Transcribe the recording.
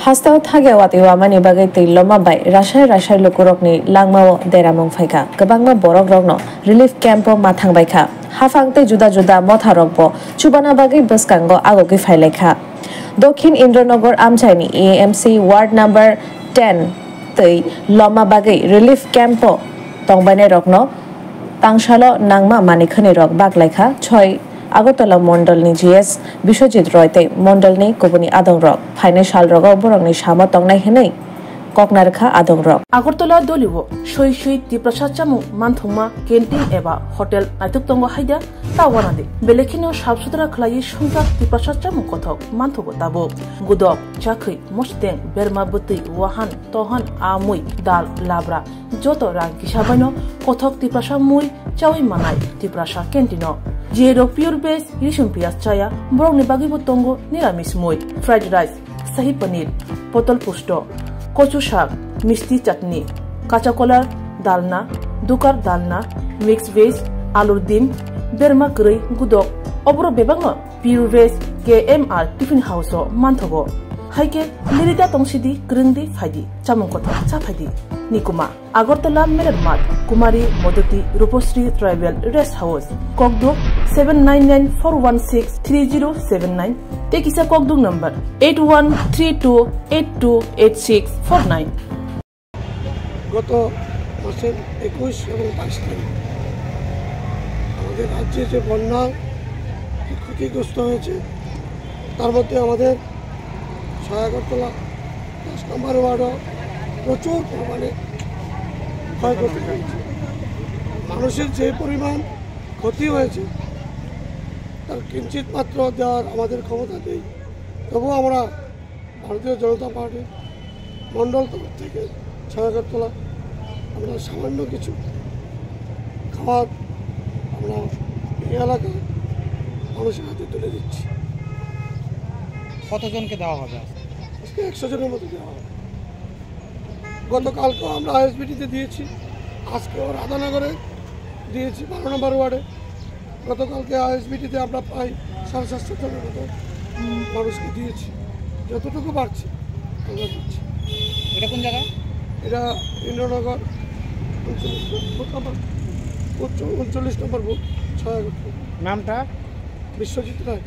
Hastao thage watiwa mani bagai tei loma bai rasai lukurokni langmao deramong phaika kwbangma borok rokno relief camp o mathang baikha hafang tei juda motharokbo chubana bagai bwskango agogi phailaikha Dokhin Indranogor Amchaini AMC Ward number 10 tei loma bagai relief camp o tongbane rokno tangshalo nangma manikhani rok baklaikha 6 Agartala Mondalni GS Bishojit Roy te Mondalni Kubuni Adong Rock Financial Rogo Borongni Shama Tongnai Henei Koknarkha Adong Rock Agartala Dolivo Shoi Tiprasad Chamu Manthuma Canteen Eba Hotel Naituk Tongo Haida Tawanade Belekino Shabsutra Klai Shuntak Tiprasad Chamu Kothok Manthobo Tabo Gudok Chakhi Mosteng Berma Buti Wahan Tohan Amui Dal Labra Joto Rang Kishabano Kothok Tiprasad Mui Chawi Manai Tiprasad Kentino Jero pure base Yishun Pias Chaya Borongni Bagibo Tongo Niramis Mui Fried rice Sahi Paneer Potol Pusto Kochu Shak Misti Chutney Kacha Kolar Dalna Dukar Dalna Mixed veg Alur Dim Berma Gray Gudok Obro Bebango Pure veg KMR Tiffin House Manthogo Haike Lirita Tongsidi Grindi Fadi Chamongkota Chapadi Nikuma Agartala Melermat Kumari Modoti Rupostri Tribal Rest House Kokduk 7994163079 Tekisa Kokduk number 8132828649 গত মাসের 21 এবং 22 তারিখ আমাদের রাজ্যে যে বন্যা ক্ষতিগ্রস্ত হয়েছে তার মধ্যে আমাদের আগরতলা 10 নম্বর ওয়ার্ডও প্রচুর পরিমাণে ক্ষয়ক্ষতি হয়েছে মানুষের যে পরিমাণ ক্ষতি হয়েছে তার কিঞ্চিত মাত্র দেওয়ার আমাদের ক্ষমতা নেই তবুও আমরা ভারতীয় জনতা পার্টির মণ্ডল তরফ থেকে আগরতলা আমরা সামান্য কিছু খাবার আমরা এই এলাকার মানুষের হাতে তুলে দিচ্ছি কতজনকে দেওয়া হবে আজকে 100 জনের মতো দেওয়া হবে গতকালকেও আমরা আইএসবিটিতে দিয়েছি আজকেও রাধানগরে দিয়েছি 12 নম্বর ওয়ার্ডে গতকালকে আইএসবিটিতে আমরা প্রায় 750 জনের মতো মানুষকে দিয়েছি যতটুকু পারছি আমরা দিচ্ছি এটা কোন জায়গা এটা ইন্দ্রনগর 39 নম্বর বুথ 6 নামটা বিশ্বজিৎ রায়